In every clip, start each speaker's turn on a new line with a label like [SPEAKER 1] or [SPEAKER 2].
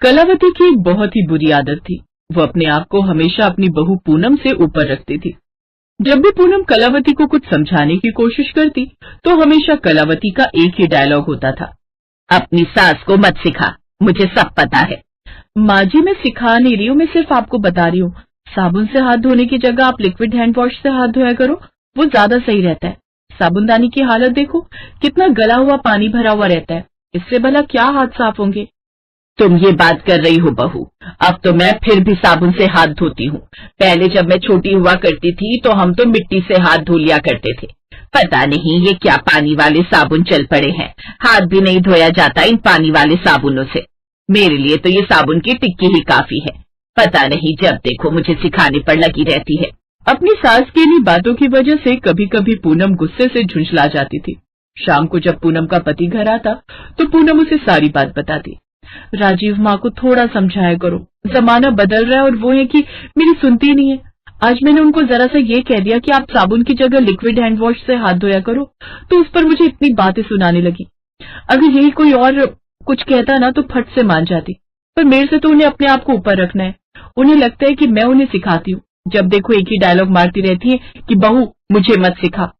[SPEAKER 1] कलावती की एक बहुत ही बुरी आदत थी। वो अपने आप को हमेशा अपनी बहू पूनम से ऊपर रखती थी। जब भी पूनम कलावती को कुछ समझाने की कोशिश करती तो हमेशा कलावती का एक ही डायलॉग होता था, अपनी सास को मत सिखा, मुझे सब पता है। माँ जी, मैं सिखा नहीं रही हूँ, मैं सिर्फ आपको बता रही हूँ। साबुन से हाथ धोने की जगह आप लिक्विड हैंड वॉश से हाथ धोया करो, वो ज्यादा सही रहता है। साबुनदानी की हालत देखो, कितना गला हुआ पानी भरा हुआ रहता है, इससे भला क्या हाथ साफ होंगे। तुम ये बात कर रही हो बहू, अब तो मैं फिर भी साबुन से हाथ धोती हूँ। पहले जब मैं छोटी हुआ करती थी तो हम तो मिट्टी से हाथ धो लिया करते थे। पता नहीं ये क्या पानी वाले साबुन चल पड़े हैं, हाथ भी नहीं धोया जाता इन पानी वाले साबुनों से। मेरे लिए तो ये साबुन की टिक्की ही काफी है। पता नहीं जब देखो मुझे सिखाने पर लगी रहती है। अपनी सास की इन्हीं बातों की वजह से कभी कभी पूनम गुस्से से झुंझला जाती थी। शाम को जब पूनम का पति घर आता तो पूनम उसे सारी बात बताती। राजीव, माँ को थोड़ा समझाया करो, जमाना बदल रहा है और वो है कि मेरी सुनती नहीं है। आज मैंने उनको जरा सा ये कह दिया कि आप साबुन की जगह लिक्विड हैंड वॉश से हाथ धोया करो, तो उस पर मुझे इतनी बातें सुनाने लगी। अगर यही कोई और कुछ कहता ना तो फट से मान जाती, पर मेरे से तो उन्हें अपने आप को ऊपर रखना है। उन्हें लगता है कि मैं उन्हें सिखाती हूँ। जब देखो एक ही डायलॉग मारती रहती है कि बहू मुझे मत सिखा।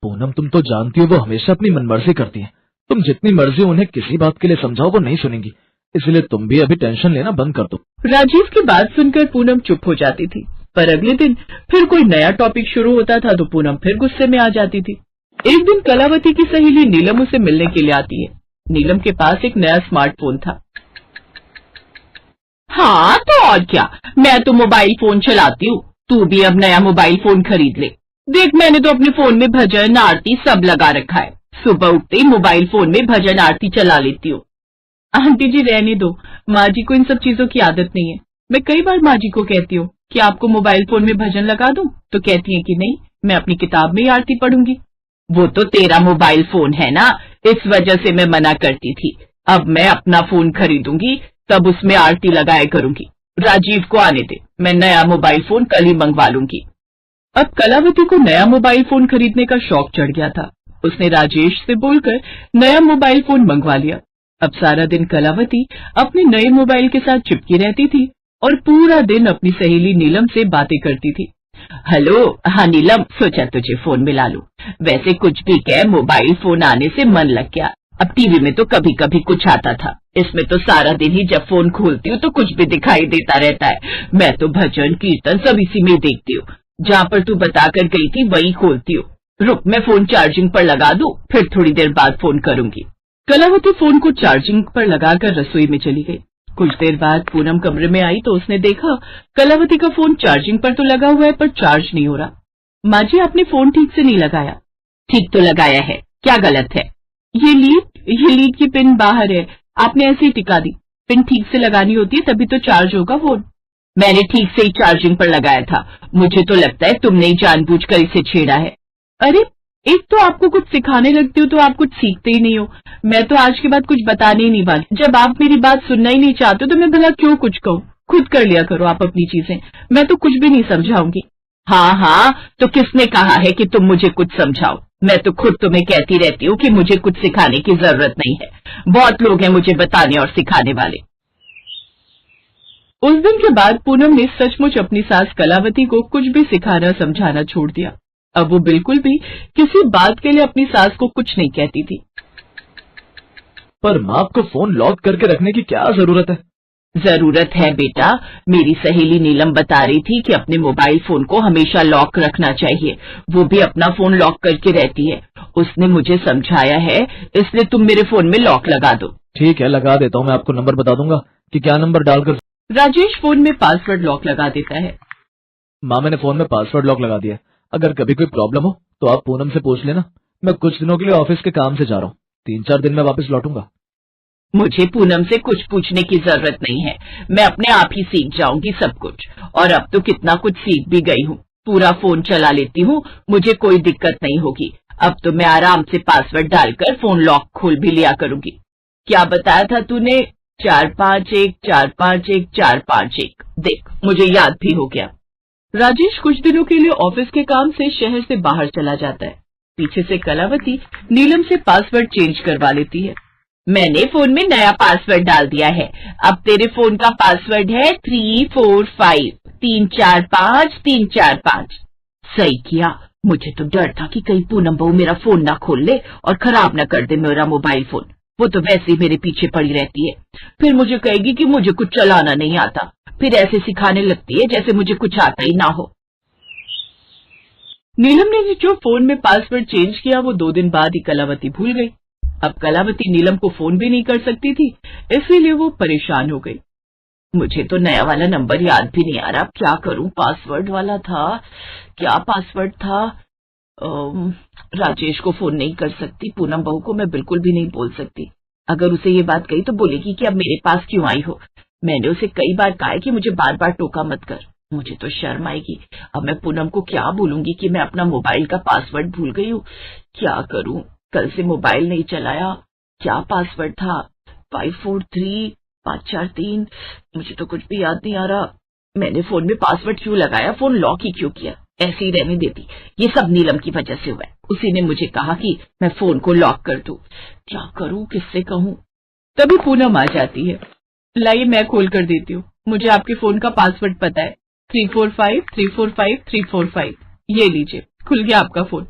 [SPEAKER 2] पूनम, तुम तो जानती हो वो हमेशा अपनी मनमर्जी करती है। तुम जितनी मर्जी उन्हें किसी बात के लिए समझाओ वो नहीं सुनेंगी, इसलिए तुम भी अभी टेंशन लेना बंद कर दो।
[SPEAKER 1] राजीव की बात सुनकर पूनम चुप हो जाती थी, पर अगले दिन फिर कोई नया टॉपिक शुरू होता था तो पूनम फिर गुस्से में आ जाती थी। एक दिन कलावती की सहेली नीलम उसे मिलने के लिए आती है। नीलम के पास एक नया स्मार्टफोन था। हाँ तो और क्या, मैं तो मोबाइल फोन चलाती हूँ, तू भी अब नया मोबाइल फोन खरीद ले। देख, मैंने तो अपने फोन में भजन आरती सब लगा रखा है। सुबह उठते ही मोबाइल फोन में भजन आरती चला लेती हूँ। आंटी जी रहने दो, माँ जी को इन सब चीजों की आदत नहीं है। मैं कई बार माँ जी को कहती हूँ कि आपको मोबाइल फोन में भजन लगा दूं, तो कहती है कि नहीं, मैं अपनी किताब में ही आरती पढ़ूंगी। वो तो तेरा मोबाइल फोन है ना, इस वजह से मैं मना करती थी। अब मैं अपना फोन खरीदूंगी तब उसमें आरती लगाया करूंगी। राजीव को आने दे, मैं नया मोबाइल फोन कल ही मंगवा लूंगी। अब कलावती को नया मोबाइल फोन खरीदने का शौक चढ़ गया था। उसने राजेश से बोलकर नया मोबाइल फोन मंगवा लिया। अब सारा दिन कलावती अपने नए मोबाइल के साथ चिपकी रहती थी और पूरा दिन अपनी सहेली नीलम से बातें करती थी। हेलो, हाँ नीलम, सोचा तुझे फोन मिला लूं। वैसे कुछ भी कह, मोबाइल फोन आने से मन लग गया। अब टीवी में तो कभी कभी कुछ आता था, इसमें तो सारा दिन ही जब फोन खोलती हूँ तो कुछ भी दिखाई देता रहता है। मैं तो भजन कीर्तन सब इसी में देखती हूँ। जहाँ पर तू बताकर गई थी वही खोलती हूँ। रुक, मैं फोन चार्जिंग पर लगा दूं, फिर थोड़ी देर बाद फोन करूंगी। कलावती फोन को चार्जिंग पर लगाकर रसोई में चली गई। कुछ देर बाद पूनम कमरे में आई तो उसने देखा कलावती का फोन चार्जिंग पर तो लगा हुआ है पर चार्ज नहीं हो रहा। माँ जी, आपने फोन ठीक से नहीं लगाया। ठीक तो लगाया है, क्या गलत है? ये लीड की पिन बाहर है, आपने ऐसे ही टिका दी। पिन ठीक से लगानी होती है तभी तो चार्ज होगा फोन। मैंने ठीक से ही चार्जिंग पर लगाया था। मुझे तो लगता है तुमने ही जानबूझकर इसे छेड़ा है। अरे, एक तो आपको कुछ सिखाने लगती हो तो आप कुछ सीखते ही नहीं हो। मैं तो आज के बाद कुछ बताने ही नहीं वाली। जब आप मेरी बात सुनना ही नहीं चाहते तो मैं भला क्यों कुछ कहूँ? खुद कर लिया करो आप अपनी चीजें, मैं तो कुछ भी नहीं समझाऊंगी। हाँ, तो किसने कहा है कि तुम मुझे कुछ समझाओ? मैं तो खुद तुम्हें कहती रहती हूँ कि मुझे कुछ सिखाने की जरूरत नहीं है। बहुत लोग हैं मुझे बताने और सिखाने वाले। उस दिन के बाद पूनम ने सचमुच अपनी सास कलावती को कुछ भी सिखाना समझाना छोड़ दिया। अब वो बिल्कुल भी किसी बात के लिए अपनी सास को कुछ नहीं कहती थी।
[SPEAKER 2] पर माँ को फोन लॉक करके रखने की क्या जरूरत है?
[SPEAKER 1] जरूरत है बेटा, मेरी सहेली नीलम बता रही थी कि अपने मोबाइल फोन को हमेशा लॉक रखना चाहिए। वो भी अपना फोन लॉक करके रहती है। उसने मुझे समझाया है, इसलिए तुम मेरे फोन में लॉक लगा दो।
[SPEAKER 2] ठीक है, लगा देता हूँ। मैं आपको नंबर बता दूंगा कि क्या नंबर डालकर।
[SPEAKER 1] राजेश फोन में पासवर्ड लॉक लगा देता है।
[SPEAKER 2] माँ, मैंने फोन में पासवर्ड लॉक लगा दिया। अगर कभी कोई प्रॉब्लम हो तो आप पूनम से पूछ लेना। मैं कुछ दिनों के लिए ऑफिस के काम से जा रहा हूँ, 3-4 दिन में वापस लौटूंगा।
[SPEAKER 1] मुझे पूनम से कुछ पूछने की जरूरत नहीं है, मैं अपने आप ही सीख जाऊंगी सब कुछ। और अब तो कितना कुछ सीख भी गई हूँ, पूरा फोन चला लेती हूँ, मुझे कोई दिक्कत नहीं होगी। अब तो मैं आराम से पासवर्ड डालकर फोन लॉक खोल भी लिया करूंगी। क्या बताया था तूने? 451-451-451। देख, मुझे याद भी हो गया। राजेश कुछ दिनों के लिए ऑफिस के काम से शहर से बाहर चला जाता है। पीछे से कलावती नीलम से पासवर्ड चेंज करवा लेती है। मैंने फोन में नया पासवर्ड डाल दिया है। अब तेरे फोन का पासवर्ड है 345 345 345। सही किया। मुझे तो डर था कि कहीं पूनम बहू मेरा फोन ना खोल ले और खराब ना कर दे मेरा मोबाइल फोन। वो तो वैसे ही मेरे पीछे पड़ी रहती है। फिर मुझे कहेगी कि मुझे कुछ चलाना नहीं आता, फिर ऐसे सिखाने लगती है जैसे मुझे कुछ आता ही ना हो। नीलम ने जो फोन में पासवर्ड चेंज किया वो 2 दिन बाद ही कलावती भूल गई। अब कलावती नीलम को फोन भी नहीं कर सकती थी, इसीलिए वो परेशान हो गई। मुझे तो नया वाला नंबर याद भी नहीं आ रहा, क्या करूं? पासवर्ड वाला था, क्या पासवर्ड था? राजेश को फोन नहीं कर सकती, पूनम बहू को मैं बिल्कुल भी नहीं बोल सकती। अगर उसे ये बात कही तो बोलेगी कि अब मेरे पास क्यों आई हो। मैंने उसे कई बार कहा है कि मुझे बार बार टोका मत कर। मुझे तो शर्म आएगी। अब मैं पूनम को क्या बोलूंगी कि मैं अपना मोबाइल का पासवर्ड भूल गई हूँ। क्या करूं? कल से मोबाइल नहीं चलाया। क्या पासवर्ड था? 543 543। मुझे तो कुछ भी याद नहीं आ रहा। मैंने फोन में पासवर्ड क्यों लगाया? फोन लॉक ही क्यों किया? ऐसे ही रहने देती। ये सब नीलम की वजह से हुआ है। उसी ने मुझे कहा कि मैं फोन को लॉक कर दूं। क्या करूं? किससे कहूं? तभी पूनम आ जाती है। लाइए मैं खोल कर देती हूँ। मुझे आपके फोन का पासवर्ड पता है, 345 345 345। ये लीजिए, खुल गया आपका फोन।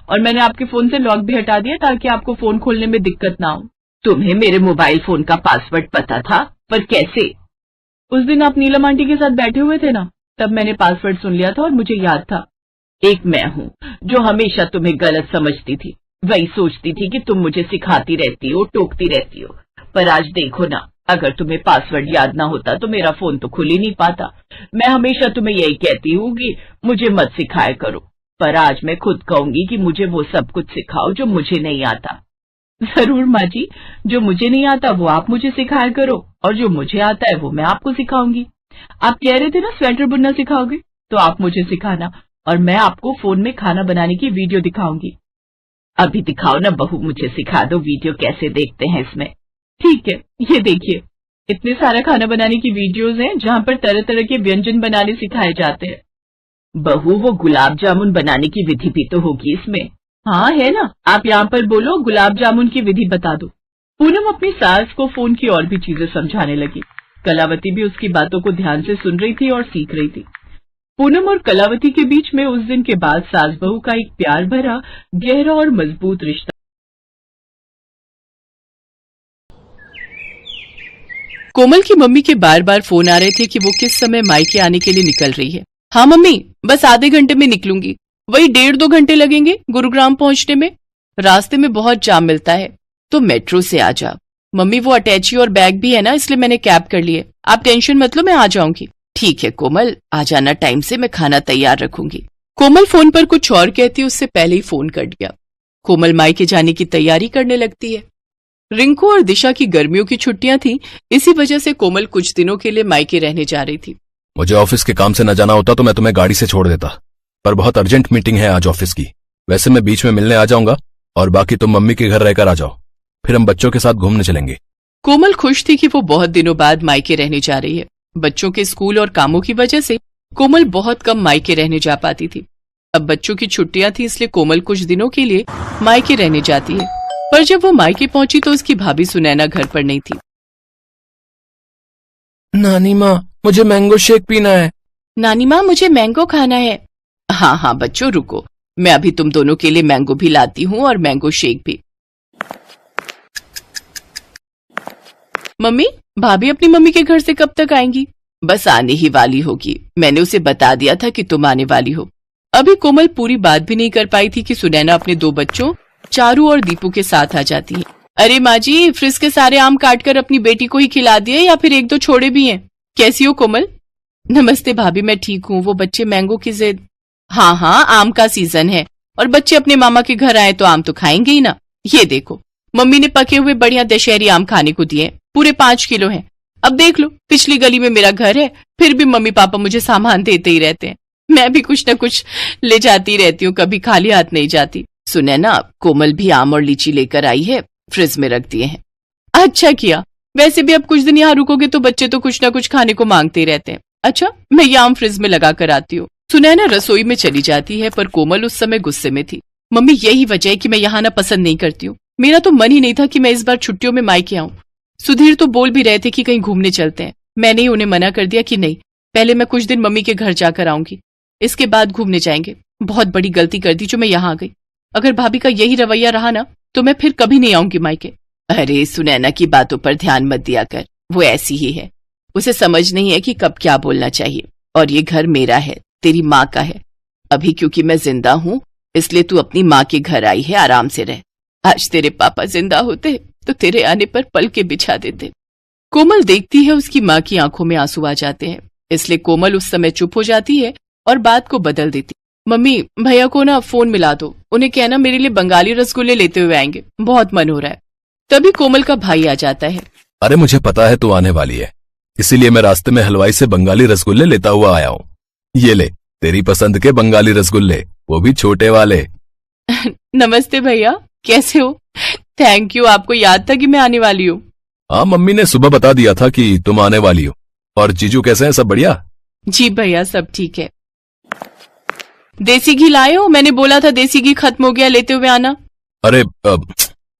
[SPEAKER 1] और मैंने आपके फोन से लॉक भी हटा दिया ताकि आपको फोन खोलने में दिक्कत ना हो। तुम्हें मेरे मोबाइल फोन का पासवर्ड पता था, पर कैसे? उस दिन आप नीलम आंटी के साथ बैठे हुए थे ना, तब मैंने पासवर्ड सुन लिया था और मुझे याद था। एक मैं हूँ जो हमेशा तुम्हें गलत समझती थी, वही सोचती थी कि तुम मुझे सिखाती रहती हो, टोकती रहती हो। पर आज देखो ना, अगर तुम्हें पासवर्ड याद ना होता तो मेरा फोन तो खुल ही नहीं पाता। मैं हमेशा तुम्हें यही कहती हूँ कि मुझे मत सिखाया करो, पर आज मैं खुद कहूंगी कि मुझे वो सब कुछ सिखाओ जो मुझे नहीं आता। जरूर माँ जी, जो मुझे नहीं आता वो आप मुझे सिखाया करो, और जो मुझे आता है वो मैं आपको सिखाऊंगी। आप कह रहे थे ना स्वेटर बुनना सिखाओगे, तो आप मुझे सिखाना, और मैं आपको फोन में खाना बनाने की वीडियो दिखाऊंगी। अभी दिखाओ ना बहू, मुझे सिखा दो वीडियो कैसे देखते हैं इसमें। ठीक है, ये देखिए, इतने सारा खाना बनाने की वीडियोस हैं जहाँ पर तरह तरह के व्यंजन बनाने सिखाए जाते हैं। बहू, वो गुलाब जामुन बनाने की विधि भी तो होगी इसमें। हाँ है ना, आप यहाँ पर बोलो गुलाब जामुन की विधि बता दो। पूनम अपनी सास को फोन की और भी चीजें समझाने लगी। कलावती भी उसकी बातों को ध्यान से सुन रही थी और सीख रही थी। पूनम और कलावती के बीच में उस दिन के बाद सास बहू का एक प्यार भरा, गहरा और मजबूत रिश्ता।
[SPEAKER 3] कोमल की मम्मी के बार बार फोन आ रहे थे कि वो किस समय मायके आने के लिए निकल रही है। हाँ मम्मी, बस आधे घंटे में निकलूंगी। वही 1.5-2 घंटे लगेंगे गुरुग्राम पहुंचने में। रास्ते में बहुत जाम मिलता है, तो मेट्रो से आ जा। मम्मी, वो अटैची और बैग भी है ना, इसलिए मैंने कैब कर ली है। आप टेंशन मत लो, मैं आ जाऊंगी। ठीक है कोमल, आ जाना टाइम से, मैं खाना तैयार रखूंगी। कोमल फोन पर कुछ और कहती, उससे पहले ही फोन कट गया। कोमल मायके जाने की तैयारी करने लगती है। रिंकू और दिशा की गर्मियों की छुट्टियां थी, इसी वजह से कोमल कुछ दिनों के लिए मायके रहने जा रही थी।
[SPEAKER 4] मुझे ऑफिस के काम से न जाना होता तो मैं तुम्हें गाड़ी से छोड़ देता, पर बहुत अर्जेंट मीटिंग है आज ऑफिस की। वैसे मैं बीच में मिलने आ जाऊंगा, और बाकी तुम मम्मी के घर रहकर आ जाओ, फिर हम बच्चों के साथ घूमने चलेंगे।
[SPEAKER 3] कोमल खुश थी कि वो बहुत दिनों बाद मायके रहने जा रही है। बच्चों के स्कूल और कामों की वजह से कोमल बहुत कम मायके रहने जा पाती थी। अब बच्चों की छुट्टियां थी, इसलिए कोमल कुछ दिनों के लिए मायके रहने जाती है। पर जब वो मायके पहुंची तो उसकी भाभी सुनैना घर पर नहीं थी।
[SPEAKER 4] नानी माँ, मुझे मैंगो शेक पीना है।
[SPEAKER 3] नानी माँ, मुझे मैंगो खाना है। हाँ हाँ बच्चों, रुको, मैं अभी तुम दोनों के लिए मैंगो भी लाती हूँ और मैंगो शेक भी। मम्मी, भाभी अपनी मम्मी के घर से कब तक आएंगी? बस आने ही वाली होगी, मैंने उसे बता दिया था कि तुम आने वाली हो। अभी कोमल पूरी बात भी नहीं कर पाई थी कि सुनैना अपने 2 बच्चों चारू और दीपू के साथ आ जाती है। अरे माँ जी, फ्रिज के सारे आम काटकर अपनी बेटी को ही खिला दिए या फिर 1-2 छोड़े भी हैं? कैसी हो कोमल? नमस्ते भाभी, मैं ठीक हूँ। वो बच्चे मैंगो की जिद। हाँ हाँ, आम का सीजन है और बच्चे अपने मामा के घर आए तो आम तो खाएंगे ही ना। ये देखो, मम्मी ने पके हुए बढ़िया दशहरी आम खाने को दिए, पूरे 5 किलो हैं। अब देख लो, पिछली गली में मेरा घर है, फिर भी मम्मी पापा मुझे सामान देते ही रहते हैं। मैं भी कुछ न कुछ ले जाती रहती हूँ, कभी खाली हाथ नहीं जाती। सुने ना, कोमल भी आम और लीची लेकर आई है, फ्रिज में रख दिए हैं। अच्छा किया, वैसे भी अब कुछ दिन यहाँ रुकोगे तो बच्चे तो कुछ ना कुछ खाने को मांगते ही रहते हैं। अच्छा, मैं ये आम फ्रिज में लगा कर आती हूँ। सुनैना रसोई में चली जाती है, पर कोमल उस समय गुस्से में थी। मम्मी, यही वजह है कि मैं यहाँ आना पसंद नहीं करती हूँ। मेरा तो मन ही नहीं था कि मैं इस बार छुट्टियों में मायके आऊं। सुधीर तो बोल भी रहे थे कि कहीं घूमने चलते हैं। मैंने ही उन्हें मना कर दिया कि नहीं, पहले मैं कुछ दिन मम्मी के घर जाकर आऊंगी, इसके बाद घूमने जाएंगे। बहुत बड़ी गलती कर दी जो मैं यहाँ आ गई। अगर भाभी का यही रवैया रहा ना तो मैं फिर कभी नहीं आऊंगी मायके। अरे सुनैना की बातों पर ध्यान मत दिया कर, वो ऐसी ही है। उसे समझ नहीं है कि कब क्या बोलना चाहिए। और ये घर मेरा है, तेरी माँ का है। अभी क्योंकि मैं जिंदा हूँ इसलिए तू अपनी माँ के घर आई है, आराम से रह। आज तेरे पापा जिंदा होते तो तेरे आने पर पल के बिछा देते। कोमल देखती है उसकी माँ की आंखों में आंसू आ जाते हैं, इसलिए कोमल उस समय चुप हो जाती है और बात को बदल देती। मम्मी, भैया को ना फोन मिला दो, उन्हें कहना मेरे लिए बंगाली रसगुल्ले लेते हुए आएंगे, बहुत मन हो रहा है। तभी कोमल का भाई आ जाता है।
[SPEAKER 4] अरे मुझे पता है तू आने वाली है, इसीलिए मैं रास्ते में हलवाई से बंगाली रसगुल्ले लेता हुआ आया हूँ। ये ले, तेरी पसंद के बंगाली रसगुल्ले, वो भी छोटे वाले।
[SPEAKER 3] नमस्ते भैया, कैसे हो? थैंक यू, आपको याद था कि मैं आने वाली हूँ।
[SPEAKER 4] हाँ, मम्मी ने सुबह बता दिया था कि तुम आने वाली हो। और जीजू कैसे हैं, सब बढ़िया?
[SPEAKER 3] जी भैया, सब ठीक है। देसी घी लाए हो? मैंने बोला था देसी घी खत्म हो गया, लेते हुए आना।
[SPEAKER 4] अरे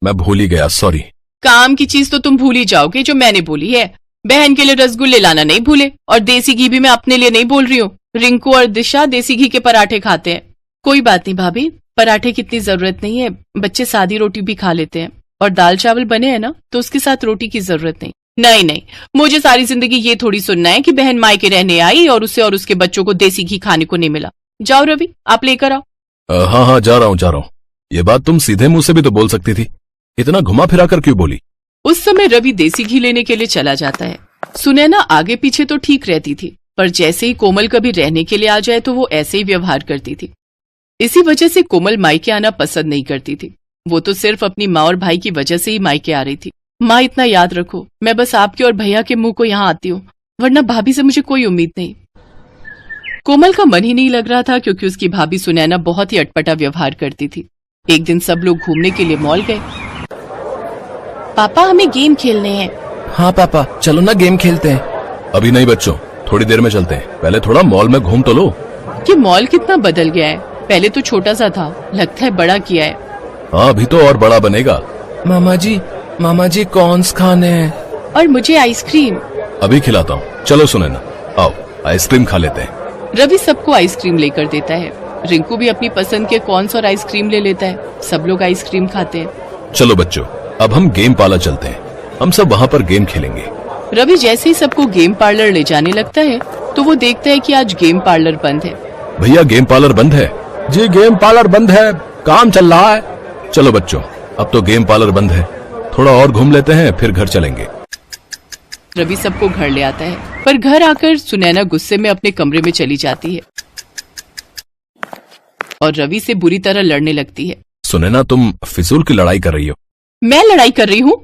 [SPEAKER 4] मैं भूल ही गया, सॉरी।
[SPEAKER 3] काम की चीज तो तुम भूल ही जाओगे जो मैंने बोली है। बहन के लिए रसगुल्ले लाना नहीं भूले, और देसी घी भी मैं अपने लिए नहीं बोल रही हूँ। रिंकू और दिशा देसी घी के पराठे खाते हैं। कोई बात नहीं भाभी, पराठे की इतनी जरूरत नहीं है, बच्चे सादी रोटी भी खा लेते हैं। और दाल चावल बने हैं ना तो उसके साथ रोटी की जरूरत नहीं। नहीं नहीं, मुझे सारी जिंदगी ये थोड़ी सुनना है कि बहन मायके रहने आई और उसे और उसके बच्चों को देसी घी खाने को नहीं मिला। जाओ रवि, आप लेकर आओ।
[SPEAKER 4] हाँ हाँ, जा रहा हूँ। ये बात तुम सीधे मुंह से भी तो बोल सकती थी, इतना घुमा फिरा कर क्यों बोली?
[SPEAKER 3] उस समय रवि देसी घी लेने के लिए चला जाता है। सुनैना आगे पीछे तो ठीक रहती थी, पर जैसे ही कोमल कभी रहने के लिए आ जाए तो वो ऐसे ही व्यवहार करती थी। इसी वजह से कोमल मायके आना पसंद नहीं करती थी। वो तो सिर्फ अपनी माँ और भाई की वजह से ही मायके आ रही थी। माँ, इतना याद रखो, मैं बस आपके और भैया के मुंह को यहाँ आती हूँ, वरना भाभी से मुझे कोई उम्मीद नहीं। कोमल का मन ही नहीं लग रहा था क्योंकि उसकी भाभी सुनैना बहुत ही अटपटा व्यवहार करती थी। एक दिन सब लोग घूमने के लिए मॉल गए। पापा, हमें गेम खेलने हैं।
[SPEAKER 4] हाँ पापा, चलो ना गेम खेलते हैं। अभी नहीं बच्चों, थोड़ी देर में चलते हैं, पहले थोड़ा मॉल में घूम तो लो।
[SPEAKER 3] कि मॉल कितना बदल गया है, पहले तो छोटा सा था, लगता है बड़ा किया है।
[SPEAKER 4] हाँ, अभी तो और बड़ा बनेगा। मामा जी कॉर्न्स खाने हैं।
[SPEAKER 3] और मुझे आइसक्रीम।
[SPEAKER 4] अभी खिलाता हूँ, चलो सुनैना, आओ आइसक्रीम खा लेते हैं।
[SPEAKER 3] रवि सबको आइसक्रीम लेकर देता है। रिंकू भी अपनी पसंद के कॉर्न्स और आइसक्रीम ले लेता है। सब लोग आइसक्रीम खाते हैं।
[SPEAKER 4] चलो बच्चों, अब हम गेम पार्लर चलते हैं, हम सब वहाँ पर गेम खेलेंगे।
[SPEAKER 3] रवि जैसे ही सबको गेम पार्लर ले जाने लगता है तो वो देखता है कि आज गेम पार्लर बंद है।
[SPEAKER 4] भैया, गेम पार्लर बंद है। जी, गेम पार्लर बंद है, काम चल रहा है। चलो बच्चों, अब तो गेम पार्लर बंद है, थोड़ा और घूम लेते हैं फिर घर चलेंगे।
[SPEAKER 3] रवि सबको घर ले आता है, पर घर आकर सुनैना गुस्से में अपने कमरे में चली जाती है और रवि से बुरी तरह लड़ने लगती है।
[SPEAKER 4] सुनैना, तुम फिजूल की लड़ाई कर रही हो।
[SPEAKER 3] मैं लड़ाई कर रही हूँ?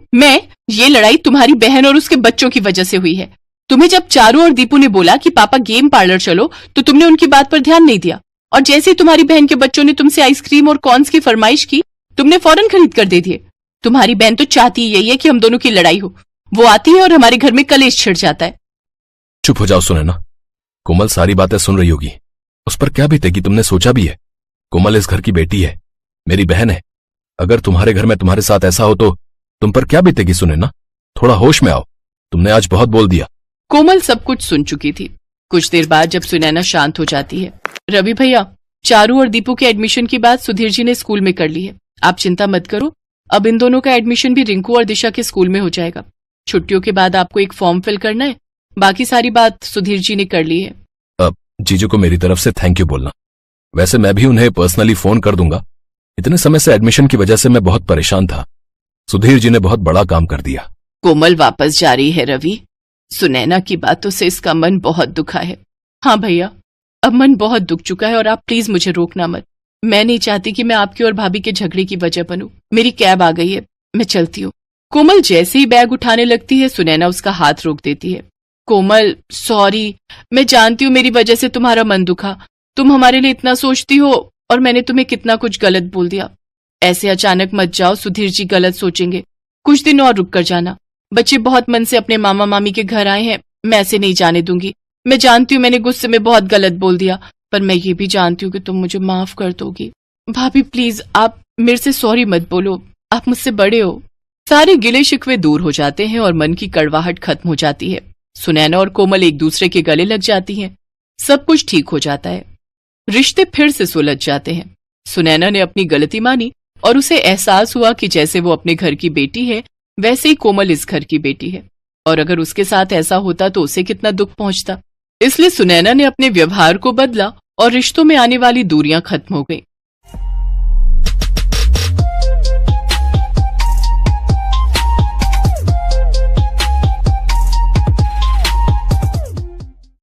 [SPEAKER 3] ये लड़ाई तुम्हारी बहन और उसके बच्चों की वजह से हुई है। तुम्हें जब चारू और दीपू ने बोला कि पापा गेम पार्लर चलो तो तुमने उनकी बात पर ध्यान नहीं दिया, और जैसे ही तुम्हारी बहन के बच्चों ने तुमसे आइसक्रीम और कॉर्न्स की फरमाइश की, तुमने फौरन खरीद कर दे दिए। तुम्हारी बहन तो चाहती यही है कि हम दोनों की लड़ाई हो। वो आती है और हमारे घर में कलेश छिड़ जाता है।
[SPEAKER 4] चुप हो जाओ सुनैना, कोमल सारी बातें सुन रही होगी, उस पर क्या बीतेगी तुमने सोचा भी है? कोमल इस घर की बेटी है, मेरी बहन है। अगर तुम्हारे घर में तुम्हारे साथ ऐसा हो तो तुम पर क्या बीतेगी सुनैना? थोड़ा होश में आओ, तुमने आज बहुत बोल दिया।
[SPEAKER 3] कोमल सब कुछ सुन चुकी थी। कुछ देर बाद जब सुनैना शांत हो जाती है, रवि भैया, चारू और दीपू के एडमिशन की बात सुधीर जी ने स्कूल में कर ली है। आप चिंता मत करो, अब इन दोनों का एडमिशन भी रिंकू और दिशा के स्कूल में हो जाएगा। छुट्टियों के बाद आपको एक फॉर्म फिल करना है, बाकी सारी बात सुधीर जी ने कर ली है।
[SPEAKER 4] अब जीजू को मेरी तरफ से थैंक यू बोलना। वैसे मैं भी उन्हें पर्सनली फोन कर दूंगा। इतने समय से एडमिशन की वजह से मैं बहुत परेशान था। सुधीर जी ने बहुत बड़ा काम कर दिया।
[SPEAKER 3] कोमल वापस जा रही है रवि। सुनैना की बातों से इसका मन बहुत दुखा है। हाँ भैया, अब मन बहुत दुख चुका है और आप प्लीज मुझे रोकना मत। मैं नहीं चाहती कि मैं आपकी और भाभी के झगड़े की वजह बनूं। मेरी कैब आ गई है, मैं चलती हूँ। कोमल जैसे ही बैग उठाने लगती है, सुनैना उसका हाथ रोक देती है। कोमल, सॉरी, मैं जानती हूँ मेरी वजह से तुम्हारा मन दुखा। तुम हमारे लिए इतना सोचती हो और मैंने तुम्हें कितना कुछ गलत बोल दिया। ऐसे अचानक मत जाओ, सुधीर जी गलत सोचेंगे। कुछ दिन और रुक कर जाना। बच्चे बहुत मन से अपने मामा मामी के घर आए हैं, मैं ऐसे नहीं जाने दूंगी। मैं जानती हूँ मैंने गुस्से में बहुत गलत बोल दिया, पर मैं ये भी जानती हूँ कि तुम मुझे माफ कर दोगी। भाभी प्लीज, आप मेरे से सॉरी मत बोलो। आप मुझसे बड़े हो। सारे गिले शिकवे दूर हो जाते हैं और मन की कड़वाहट खत्म हो जाती है। सुनैना और कोमल एक दूसरे के गले लग जाती हैं। सब कुछ ठीक हो जाता है। रिश्ते फिर से सुलझ जाते हैं। सुनैना ने अपनी गलती मानी और उसे एहसास हुआ कि जैसे वो अपने घर की बेटी है, वैसे ही कोमल इस घर की बेटी है, और अगर उसके साथ ऐसा होता तो उसे कितना दुख पहुंचता। इसलिए सुनैना ने अपने व्यवहार को बदला और रिश्तों में आने वाली दूरियां खत्म हो गईं।